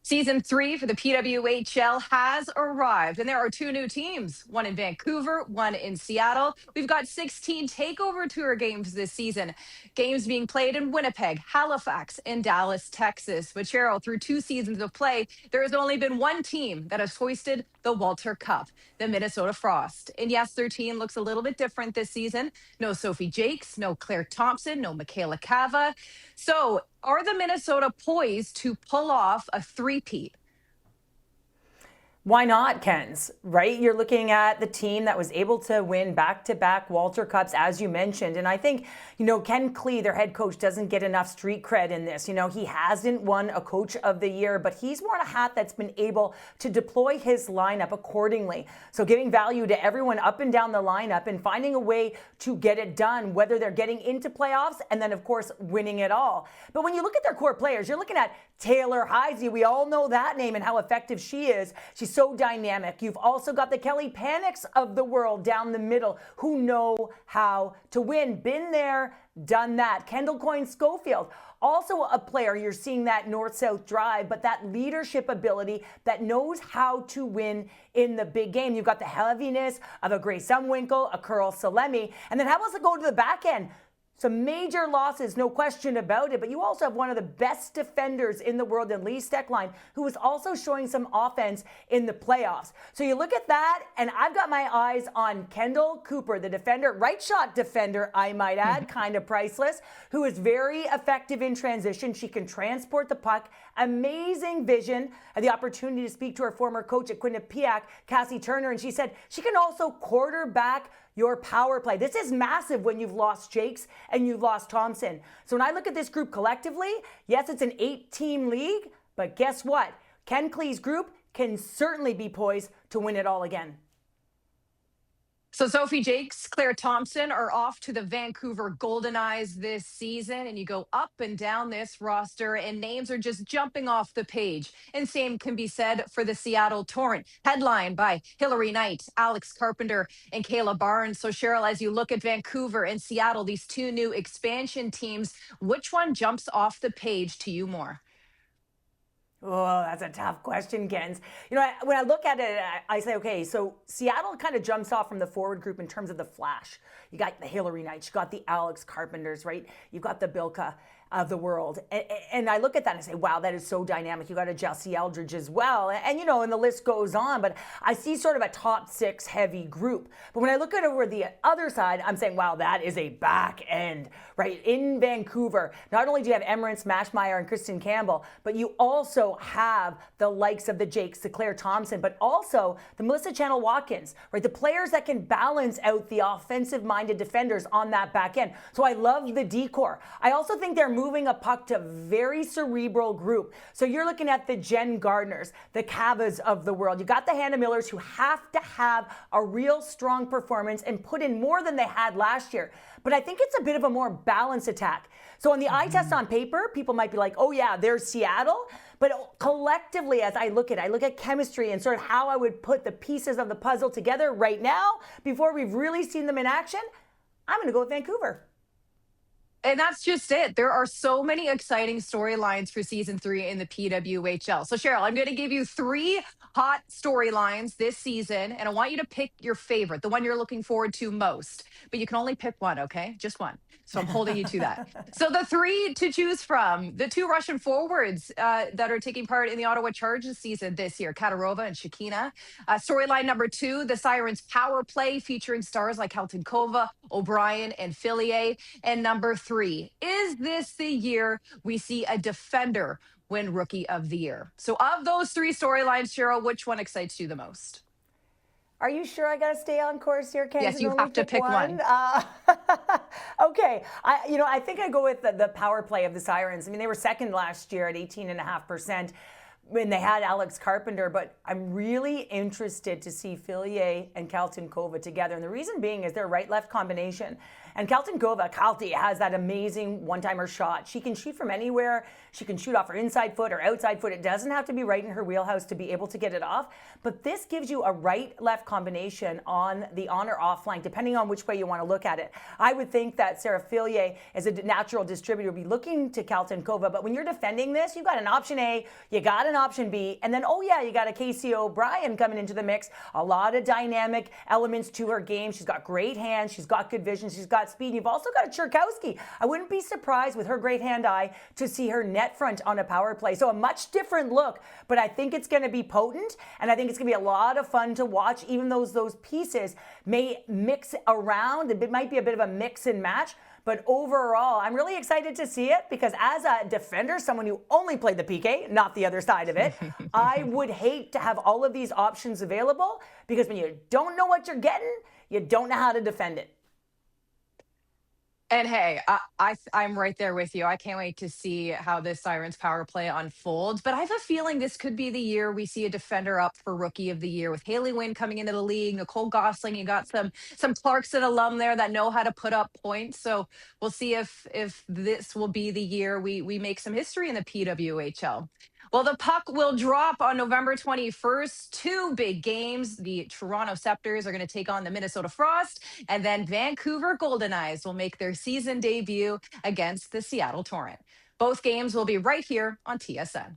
Season 3 for the PWHL has arrived, and there are two new teams, one in Vancouver, one in Seattle. We've got 16 takeover tour games this season, games being played in Winnipeg, Halifax, and Dallas, Texas. But Cheryl, through 2 seasons of play, there has only been one team that has hoisted the Walter Cup, the Minnesota Frost. And yes, their team looks a little bit different this season. No Sophie Jakes, no Claire Thompson, no Michaela Cava. So, are the Minnesota poised to pull off a three-peat? Why not, Ken's, right? You're looking at the team that was able to win back-to-back Walter Cups, as you mentioned. And I think, Ken Klee, their head coach, doesn't get enough street cred in this. He hasn't won a Coach of the Year, but he's worn a hat that's been able to deploy his lineup accordingly. So giving value to everyone up and down the lineup and finding a way to get it done, whether they're getting into playoffs and then, of course, winning it all. But when you look at their core players, you're looking at Taylor Heisey. We all know that name and how effective she is. She's so dynamic. You've also got the Kelly Panics of the world down the middle who know how to win. Been there, done that. Kendall Coyne-Schofield, also a player. You're seeing that north-south drive, but that leadership ability that knows how to win in the big game. You've got the heaviness of a Grace Umwinkle, a Curl Salemi, and then how about to go to the back end? Some major losses, no question about it, but you also have one of the best defenders in the world in Lee Steckline, who is also showing some offense in the playoffs. So you look at that, and I've got my eyes on Kendall Cooper, the defender, right shot defender, I might add, kind of priceless, who is very effective in transition. She can transport the puck, amazing vision. I had the opportunity to speak to her former coach at Quinnipiac, Cassie Turner, and she said she can also quarterback your power play. This is massive when you've lost Jakes and you've lost Thompson. So when I look at this group collectively, yes, it's an 8-team league, but guess what? Ken Klee's group can certainly be poised to win it all again. So Sophie Jakes, Claire Thompson are off to the Vancouver Goldeneyes this season, and you go up and down this roster, and names are just jumping off the page. And same can be said for the Seattle Torrent, headlined by Hilary Knight, Alex Carpenter, and Kayla Barnes. So Cheryl, as you look at Vancouver and Seattle, these two new expansion teams, which one jumps off the page to you more? Oh, that's a tough question, Gens. When I look at it, I say, okay, so Seattle kind of jumps off from the forward group in terms of the flash. You got the Hilary Knights, you got the Alex Carpenters, right? You've got the Bilka of the world. And I look at that and I say, wow, that is so dynamic. You got a Jesse Eldridge as well. And the list goes on, but I see sort of a top 6 heavy group. But when I look at over the other side, I'm saying, wow, that is a back end, right? In Vancouver, not only do you have Emmerance, Mashmeyer, and Kristen Campbell, but you also have the likes of the Jakes, the Claire Thompson, but also the Melissa Channel-Watkins, right? The players that can balance out the offensive-minded defenders on that back end. So I love the decor. I also think they're moving a puck to very cerebral group. So you're looking at the Jen Gardners, the Cavas of the world. You got the Hannah Millers who have to have a real strong performance and put in more than they had last year. But I think it's a bit of a more balanced attack. So on the eye test on paper, people might be like, oh yeah, there's Seattle. But collectively, as I look at chemistry and sort of how I would put the pieces of the puzzle together right now, before we've really seen them in action, I'm going to go with Vancouver. And that's just it. There are so many exciting storylines for season 3 in the PWHL. So Cheryl, I'm going to give you 3 hot storylines this season, and I want you to pick your favorite, the one you're looking forward to most. But you can only pick one, okay? Just one. So I'm holding you to that. So the 3 to choose from, the 2 Russian forwards that are taking part in the Ottawa Chargers season this year, Katarova and Shakina. Storyline number 2, the Sirens power play featuring stars like Helton-Kova, O'Brien, and Fillier. And number 3, is this the year we see a defender win Rookie of the Year? So of those 3 storylines, Cheryl, which one excites you the most? Are you sure I got to stay on course here, Kenzie? Yes, you have to pick one. Okay. I think I go with the power play of the Sirens. I mean, they were second last year at 18.5% when they had Alex Carpenter, but I'm really interested to see Fillier and Helton-Kova together. And the reason being is their right-left combination. And Kalti has that amazing one-timer shot. She can shoot from anywhere. She can shoot off her inside foot or outside foot. It doesn't have to be right in her wheelhouse to be able to get it off. But this gives you a right-left combination on the on or off flank, depending on which way you want to look at it. I would think that Sarah Fillier, as a natural distributor, would be looking to Kaltenkova. But when you're defending this, you've got an option A, you got an option B, and then, oh yeah, you got a Casey O'Brien coming into the mix. A lot of dynamic elements to her game. She's got great hands. She's got good vision. She's got speed. And you've also got a Cherkowski. I wouldn't be surprised with her great hand-eye to see her net front on a power play. So a much different look, but I think it's going to be potent, and I think it's going to be a lot of fun to watch, even though those pieces may mix around. It might be a bit of a mix and match. But overall, I'm really excited to see it because as a defender, someone who only played the PK, not the other side of it, I would hate to have all of these options available because when you don't know what you're getting, you don't know how to defend it. And hey, I'm right there with you. I can't wait to see how this Sirens power play unfolds. But I have a feeling this could be the year we see a defender up for Rookie of the Year with Haley Wynn coming into the league, Nicole Gosling. You got some Clarkson alum there that know how to put up points. So we'll see if this will be the year we make some history in the PWHL. Well, the puck will drop on November 21st. Two big games. The Toronto Scepters are going to take on the Minnesota Frost, and then Vancouver Goldeneyes will make their season debut against the Seattle Torrent. Both games will be right here on TSN.